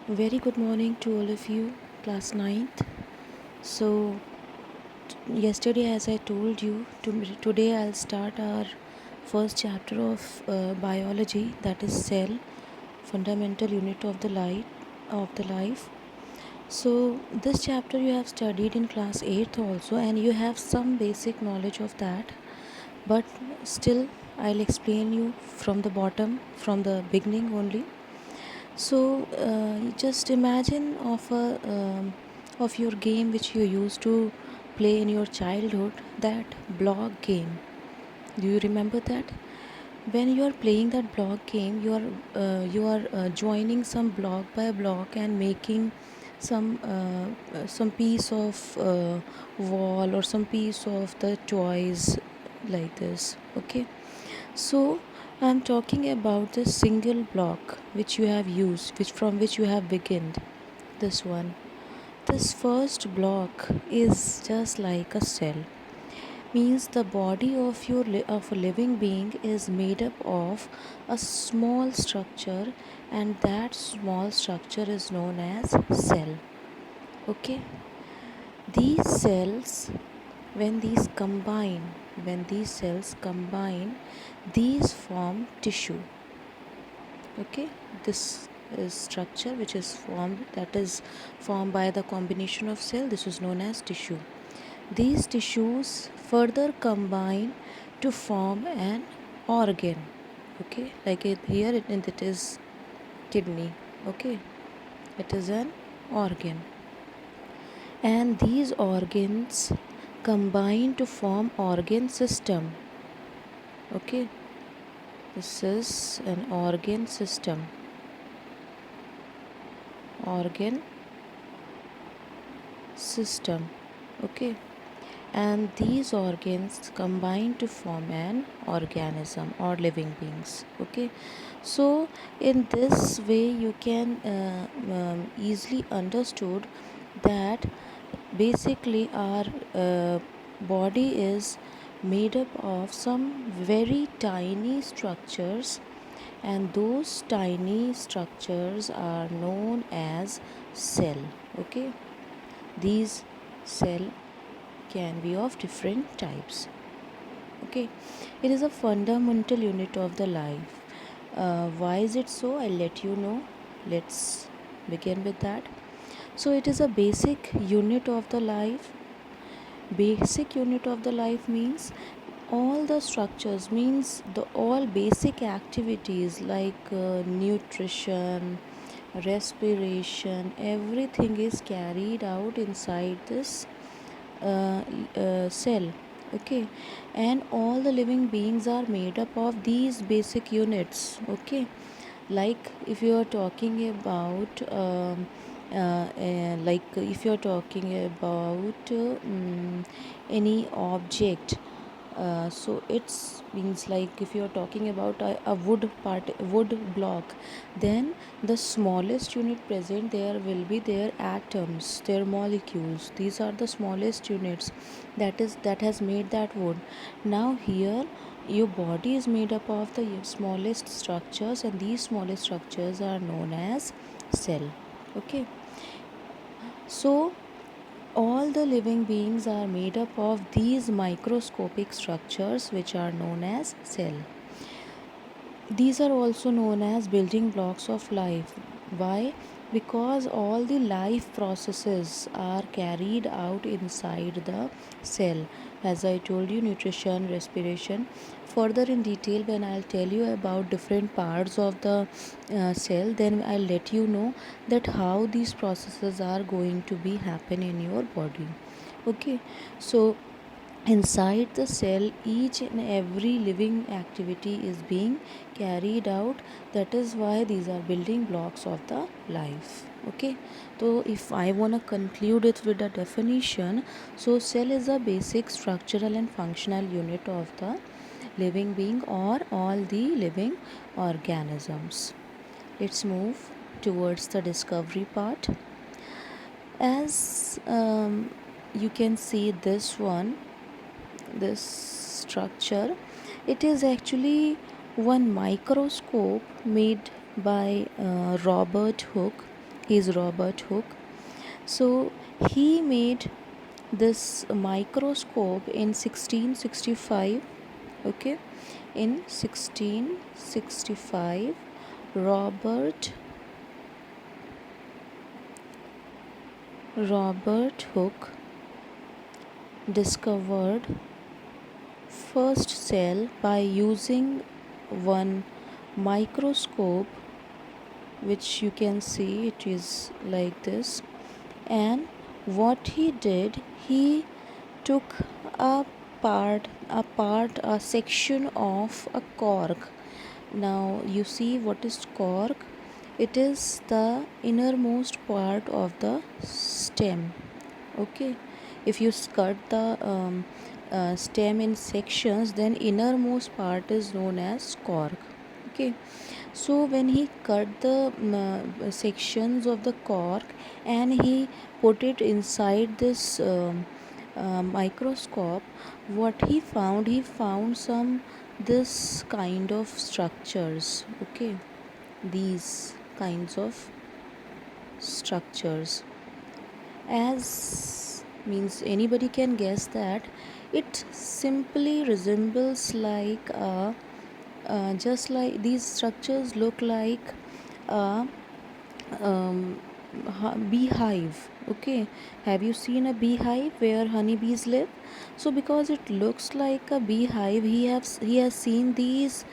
Very good morning to all of you, class ninth. So, yesterday, as I told you, today I'll start our first chapter of biology, that is cell, fundamental unit of the life. So, this chapter you have studied in class 8th also, and you have some basic knowledge of that, but still, I'll explain you from the bottom, from the beginning only. So just imagine of your game which you used to play in your childhood, that block game. Do you remember that? When you are playing that block game, you are joining some block by block and making some piece of wall or some piece of the toys like this. Okay, so I'm talking about the single block which you have used, which you have begun. This one. This first block is just like a cell. Means the body of a living being is made up of a small structure, and that small structure is known as cell. Okay. These cells, when these cells combine, these form tissue. Okay, this is structure which is formed, that is formed by the combination of cell. This is known as tissue. These tissues further combine to form an organ. Okay, like it is kidney. Okay, it is an organ, and these organs combine to form organ system. Okay, this is an organ system. Okay, and these organs combine to form an organism or living beings. Okay, so in this way you can easily understood that basically our body is made up of some very tiny structures, and those tiny structures are known as cell. Okay, these cell can be of different types. Okay, it is a fundamental unit of the life. Why is it so? I'll let you know. Let's begin with that. So it is a basic unit of the life. Basic unit of the life means all the structures, means the all basic activities like nutrition, respiration, everything is carried out inside this cell. Okay, and all the living beings are made up of these basic units. Okay, like if you are talking about like if you are talking about any object, so it's means like if you are talking about a wood block, then the smallest unit present there will be their atoms, their molecules. These are the smallest units that has made that wood. Now here your body is made up of the smallest structures, and these smallest structures are known as cell. Okay, so all the living beings are made up of these microscopic structures which are known as cell. These are also known as building blocks of life. Why? Because all the life processes are carried out inside the cell. As I told you, nutrition, respiration. Further in detail, when I'll tell you about different parts of the cell, then I'll let you know that how these processes are going to be happen in your body. Okay, so inside the cell, each and every living activity is being carried out. That is why these are building blocks of the life. Okay, so if I want to conclude it with a definition, so cell is a basic structural and functional unit of the living being or all the living organisms. Let's move towards the discovery part. As you can see this structure, it is actually one microscope made by Robert Hooke is Robert Hooke. So he made this microscope in 1665. Okay, in 1665, Robert Robert Hooke discovered first cell by using one microscope, which you can see it is like this. And what he did, he took a section of a cork. Now you see what is cork? It is the innermost part of the stem. Okay, if you cut the stem in sections, then innermost part is known as cork. Okay, so when he cut the sections of the cork and he put it inside this microscope, what he found some this kind of structures. Okay, these kinds of structures, as means anybody can guess that it simply resembles like a just like these structures look like a beehive. Okay, have you seen a beehive where honeybees live? So because it looks like a beehive, he has seen these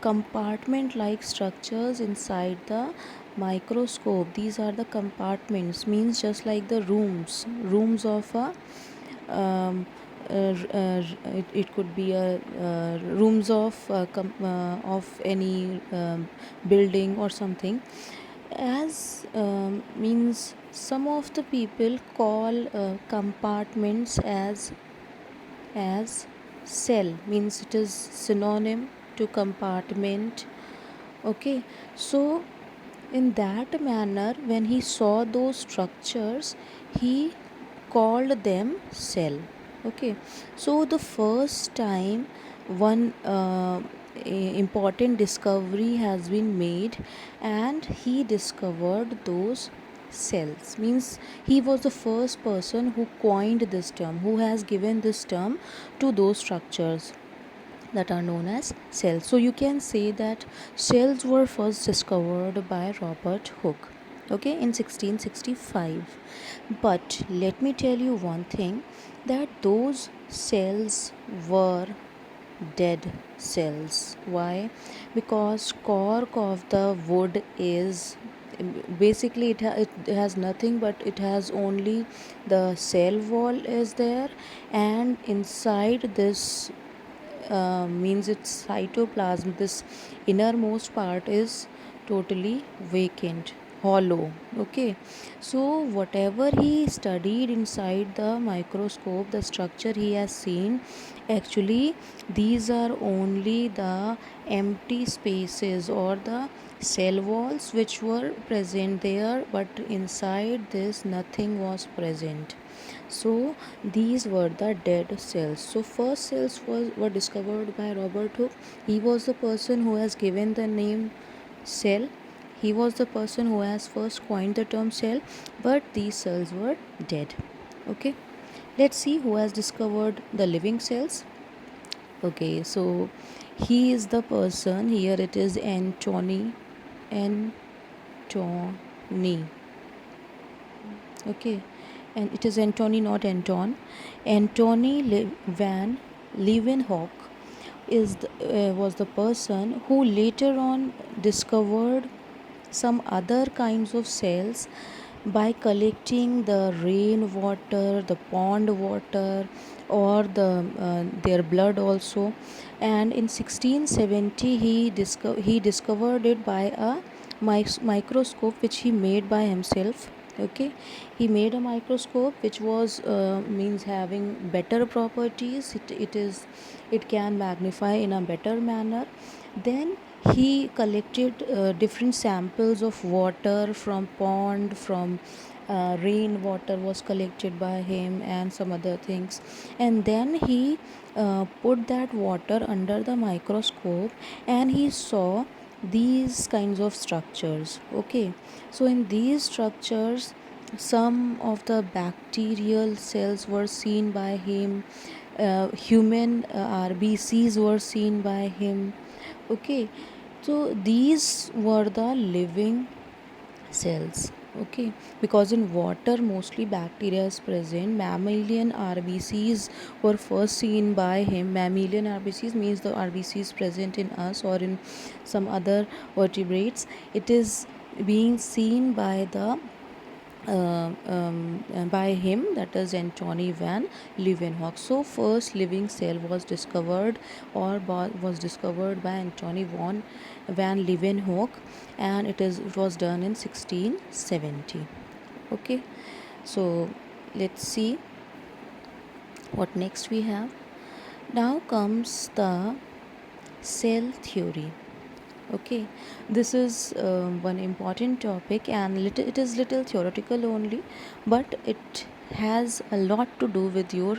compartment like structures inside the microscope. These are the compartments, means just like the rooms of a um, it could be a rooms of any building or something. As means some of the people call compartments as cell, means it is synonym to compartment. Okay, so in that manner, when he saw those structures, he called them cell. Okay, so the first time one important discovery has been made, and he discovered those cells, means he was the first person who coined this term, who has given this term to those structures that are known as cells. So you can say that cells were first discovered by Robert Hooke, okay, in 1665. But let me tell you one thing, that those cells were dead cells. Why? Because cork of the wood is basically it has nothing, but it has only the cell wall is there, and inside this means its cytoplasm, this innermost part is totally vacant, hollow. Okay, so whatever he studied inside the microscope, the structure he has seen, actually these are only the empty spaces or the cell walls which were present there, but inside this nothing was present. So these were the dead cells. So first cells were discovered by Robert Hooke. He was the person who has given the name cell. He was the person who has first coined the term cell, but these cells were dead. Okay, let's see who has discovered the living cells. Okay, so he is the person, here it is Antony. Okay, and it is Antony, not Anton. Van Leeuwenhoek was the person who later on discovered some other kinds of cells by collecting the rainwater, the pond water, or their blood also. And in 1670, he discovered it by a microscope which he made by himself. Okay, he made a microscope which was means having better properties. It can magnify in a better manner. Then he collected different samples of water from pond, from rainwater was collected by him, and some other things. And then he put that water under the microscope, and he saw these kinds of structures. Okay, so in these structures, some of the bacterial cells were seen by him, human RBCs were seen by him. Okay, so these were the living cells. Okay, because in water mostly bacteria is present. Mammalian RBCs were first seen by him. Mammalian RBCs means the RBCs present in us or in some other vertebrates. It is being seen by him, that is Antony van Leeuwenhoek. So first living cell was discovered was discovered by Antony van Leeuwenhoek, and it was done in 1670. Okay, so let's see what next we have. Now comes the cell theory. Okay, this is one important topic, and it is little theoretical only, but it has a lot to do with your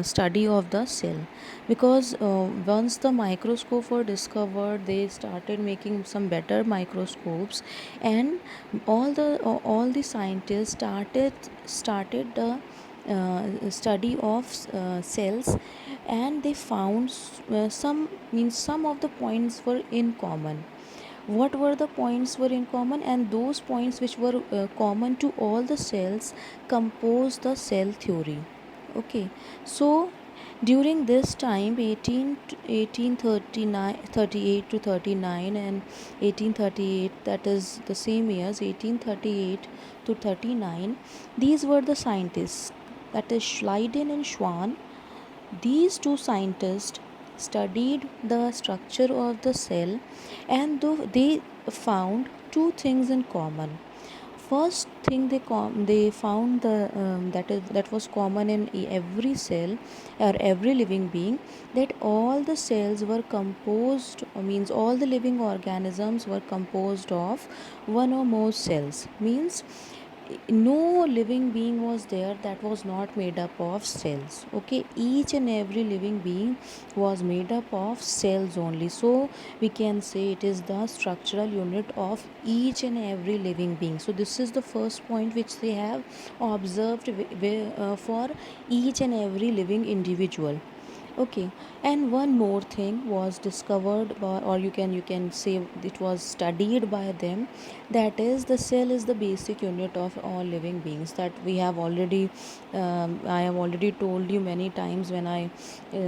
study of the cell, because once the microscope were discovered, they started making some better microscopes, and all the scientists started the study of cells, and they found some of the points were in common. What were the points were in common? And those points which were common to all the cells compose the cell theory. Okay, so during this time 1838 to 39 and 1838, that is the same years, 1838 to 39, these were the scientists, that is Schleiden and Schwann. These two scientists studied the structure of the cell, and they found two things in common. First thing they found that was common in every cell or every living being, that all the cells were composed, means all the living organisms were composed of one or more cells. Means no living being was there that was not made up of cells. Okay, each and every living being was made up of cells only. So we can say it is the structural unit of each and every living being. So this is the first point which they have observed for each and every living individual. Okay, and one more thing was discovered by, or you can say it was studied by them, that is the cell is the basic unit of all living beings. That we have already I have already told you many times when I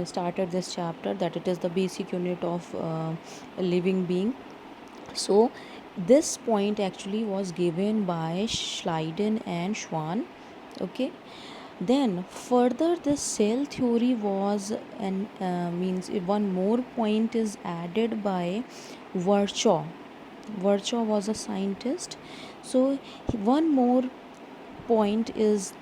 started this chapter, that it is the basic unit of a living being. So this point actually was given by Schleiden and Schwann. Okay, then further this cell theory was, and means one more point is added by Virchow. Virchow was a scientist. So one more point is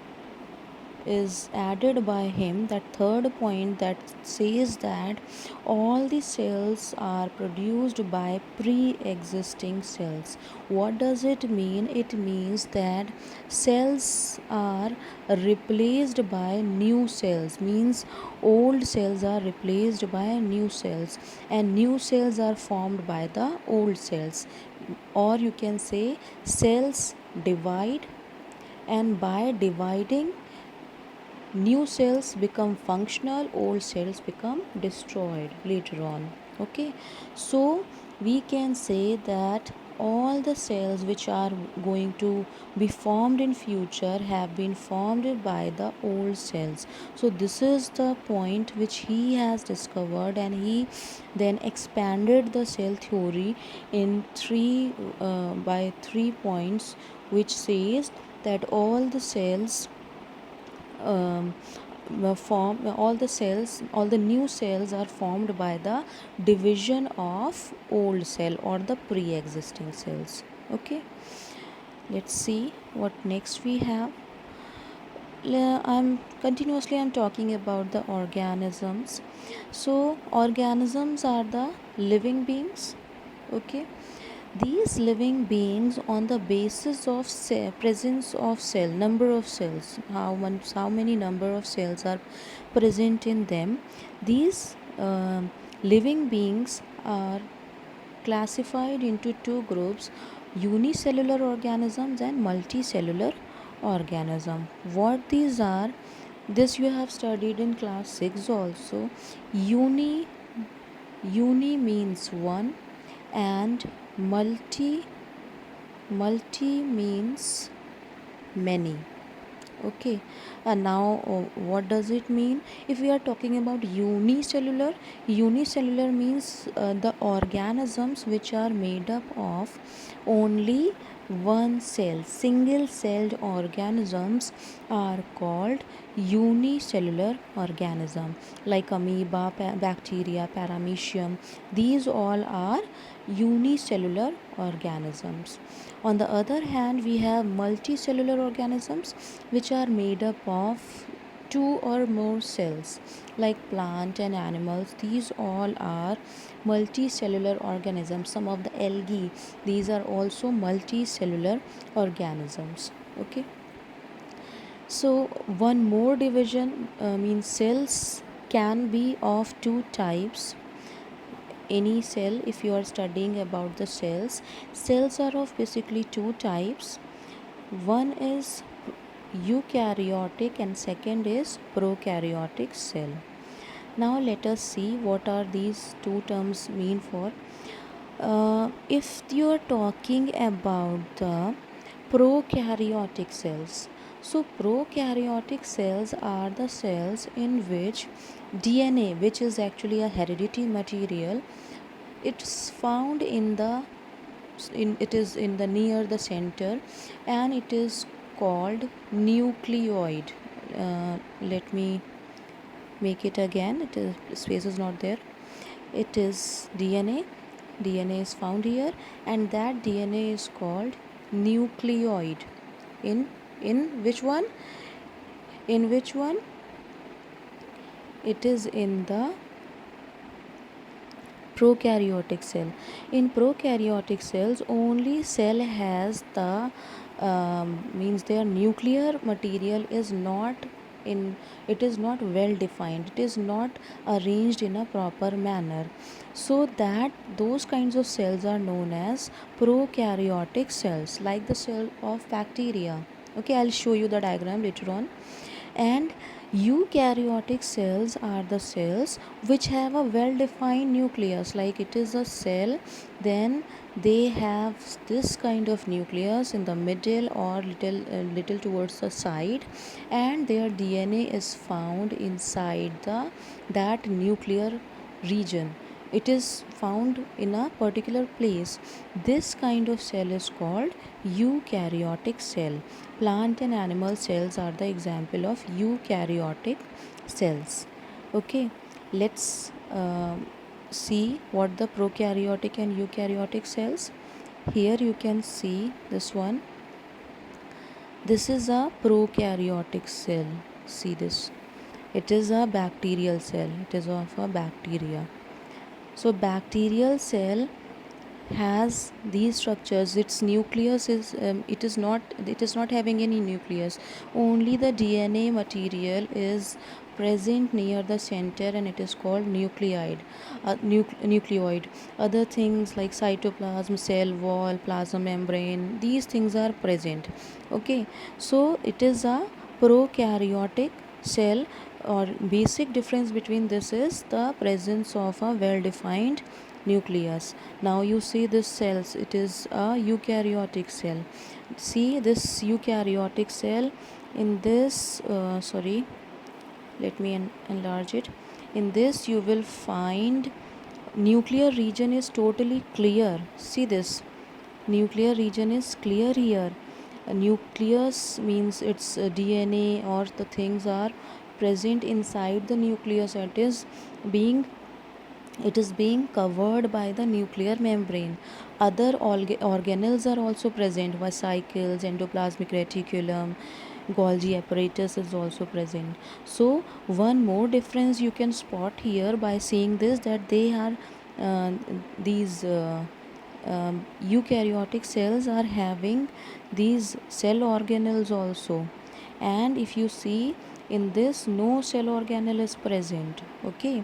added by him, that third point that says that all the cells are produced by pre-existing cells. What does it mean? It means that cells are replaced by new cells, means old cells are replaced by new cells, and new cells are formed by the old cells. Or you can say cells divide, and by dividing, new cells become functional, old cells become destroyed later on. Okay, so we can say that all the cells which are going to be formed in future have been formed by the old cells. So this is the point which he has discovered, and he then expanded the cell theory in by 3 points, which says that um, all the new cells are formed by the division of old cell or the pre-existing cells. Okay, let's see what next we have. I'm talking about the organisms. So organisms are the living beings. Okay, these living beings, on the basis of presence of cell, number of cells, how many number of cells are present in them, these living beings are classified into two groups: unicellular organisms and multicellular organism. What these are, this you have studied in class 6 also. Uni means one, and multi means many. Okay, and now what does it mean? If we are talking about unicellular means the organisms which are made up of only one cell. Single celled organisms are called unicellular organism, like amoeba, bacteria, paramecium. These all are unicellular organisms. On the other hand, we have multicellular organisms which are made up of two or more cells, like plant and animals. These all are multicellular organisms. Some of the algae, these are also multicellular organisms. Okay, so one more division means cells can be of two types. Any cell, if you are studying about the cells are of basically two types. One is eukaryotic and second is prokaryotic cell. Now let us see what are these two terms mean for. If you are talking about the prokaryotic cells, so prokaryotic cells are the cells in which DNA, which is actually a hereditary material, it's found it is in the near the center, and it is called nucleoid. Let me make it again. It is, space is not there. It is DNA is found here, and that DNA is called nucleoid. In which one? In which one? It is in the prokaryotic cell. In prokaryotic cells, only cell has the means their nuclear material is not in, it is not well defined, it is not arranged in a proper manner, so that those kinds of cells are known as prokaryotic cells, like the cell of bacteria. Okay, I'll show you the diagram later on. And eukaryotic cells are the cells which have a well defined nucleus, like it is a cell, then they have this kind of nucleus in the middle or little towards the side, and their DNA is found inside that nuclear region. It is found in a particular place. This kind of cell is called eukaryotic cell. Plant and animal cells are the example of eukaryotic cells. Okay, let's see what the prokaryotic and eukaryotic cells. Here you can see this one. This is a prokaryotic cell. See this. It is a bacterial cell. It is of a bacteria. So bacterial cell has these structures. Its nucleus is it is not having any nucleus. Only the DNA material is present near the center, and it is called nucleoid. Other things like cytoplasm, cell wall, plasma membrane, these things are present. Okay, so it is a prokaryotic cell, or basic difference between this is the presence of a well defined nucleus. Now you see this cells, it is a eukaryotic cell. See this eukaryotic cell. In this let me enlarge it. In this you will find nuclear region is totally clear. See this, nuclear region is clear here. A nucleus means its DNA or the things are present inside the nucleus. It is being covered by the nuclear membrane. Other organelles are also present. Vesicles, endoplasmic reticulum, Golgi apparatus is also present. So one more difference you can spot here by seeing this, that they are uh, these eukaryotic cells are having these cell organelles also. And if you see in this, no cell organelle is present. Okay,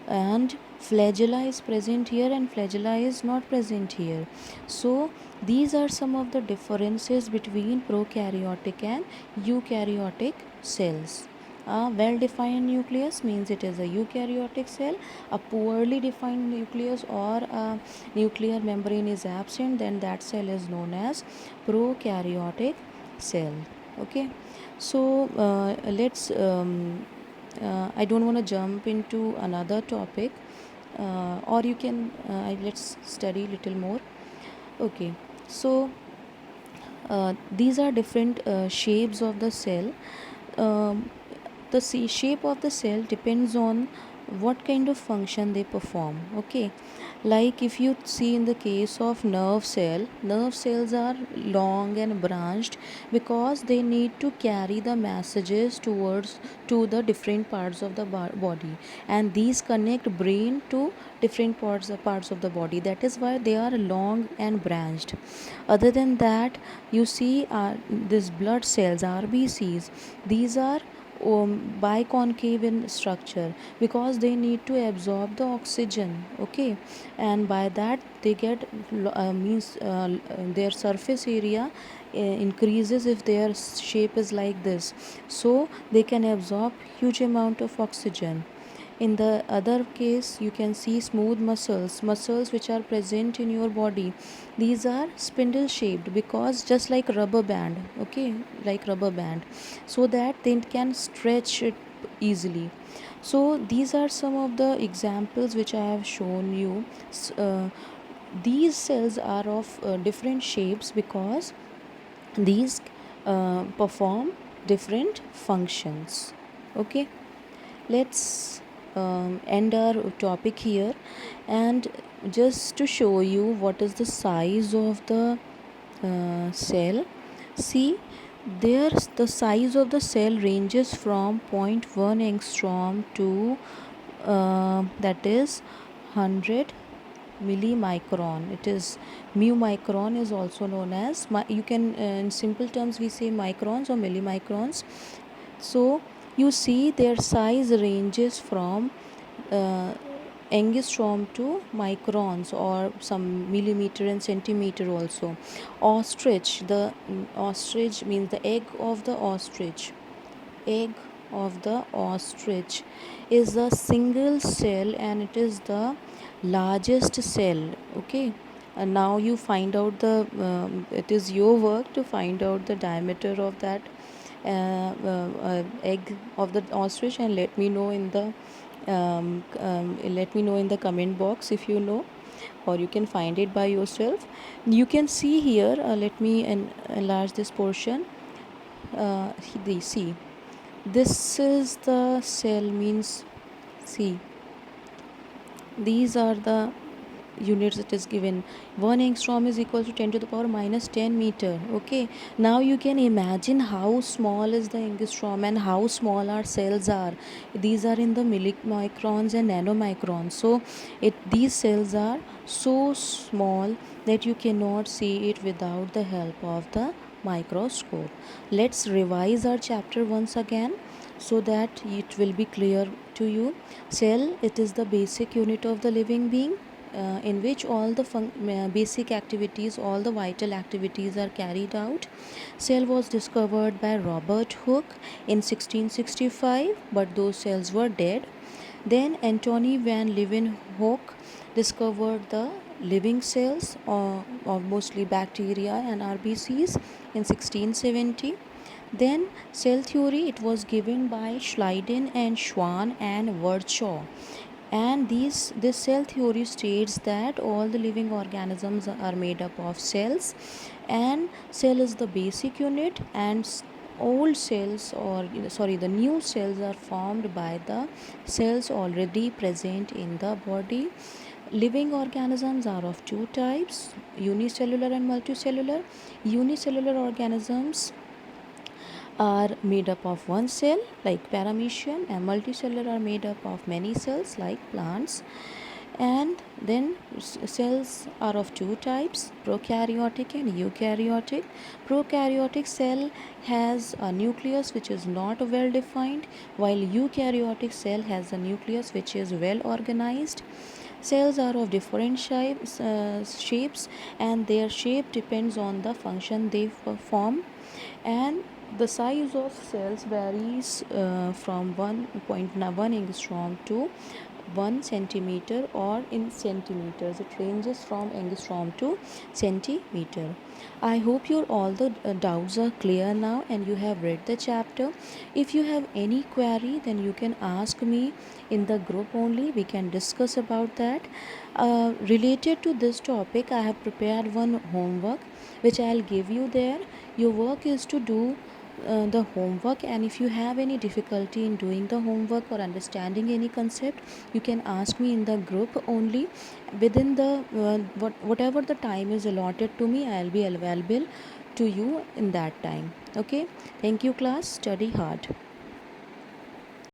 and Flagella is present here and flagella is not present here. So these are some of the differences between prokaryotic and eukaryotic cells. A well defined nucleus means it is a eukaryotic cell. A poorly defined nucleus or a nuclear membrane is absent, then that cell is known as prokaryotic cell. Okay, so I don't want to jump into another topic, or you can let's study little more. Okay, so these are different shapes of the cell. um, the shape of the cell depends on what kind of function they perform. Okay, like if you see in the case of nerve cells are long and branched because they need to carry the messages towards to the different parts of the body, and these connect brain to different parts of the body. That is why they are long and branched. Other than that, you see this blood cells, RBCs. These are biconcave in structure because they need to absorb the oxygen. Okay, and by that they get means their surface area increases if their shape is like this, so they can absorb huge amount of oxygen. In the other case, you can see smooth muscles which are present in your body. These are spindle shaped because just like rubber band, okay, like rubber band, so that they can stretch it easily. So these are some of the examples which I have shown you. These cells are of different shapes because these perform different functions. Okay, let's end our topic here, and just to show you what is the size of the cell. See, there's the size of the cell ranges from zero point 0.1 angstrom to that is 100 millimicron. It is mu micron is also known as you can in simple terms we say microns or millimicrons. So you see their size ranges from uh, angstrom to microns or some millimeter and centimeter also. Ostrich means the egg of the ostrich. Egg of the ostrich is a single cell and it is the largest cell. Okay, and now you find out the it is your work to find out the diameter of that egg of the ostrich, and let me know in the comment box if you know, or you can find it by yourself. You can see here, let me enlarge this portion. See, this is the cell means, see, these are the units it is given. 1 angstrom is equal to 10 to the power minus 10 meter. Okay, now you can imagine how small is the angstrom and how small our cells are. These are in the millimicrons and nanomicrons. So these cells are so small that you cannot see it without the help of the microscope. Let's revise our chapter once again so that it will be clear to you. Cell, it is the basic unit of the living being, in which all the basic activities, all the vital activities are carried out. Cell was discovered by Robert Hooke in 1665, but those cells were dead. Then Antony van Leeuwenhoek discovered the living cells, or mostly bacteria and RBCs, in 1670. Then cell theory, it was given by Schleiden and Schwann and Virchow, and this cell theory states that all the living organisms are made up of cells, and cell is the basic unit, and old cells, or sorry, the new cells are formed by the cells already present in the body. Living organisms are of two types, unicellular and multicellular. Unicellular organisms are made up of one cell like paramecium, and multicellular are made up of many cells like plants. And then cells are of two types, prokaryotic and eukaryotic. Prokaryotic cell has a nucleus which is not well defined, while eukaryotic cell has a nucleus which is well organized. Cells are of different shapes, and their shape depends on the function they perform. And the size of cells varies from 1.1 angstrom to 1 centimeter, or in centimeters it ranges from angstrom to centimeter. I hope your all the doubts are clear now and you have read the chapter. If you have any query, then you can ask me in the group only. We can discuss about that. Related to this topic, I have prepared one homework which I'll give you there. Your work is to do the homework, and if you have any difficulty in doing the homework or understanding any concept, you can ask me in the group only. Within the whatever the time is allotted to me, I'll be available to you in that time. Okay, thank you class, study hard.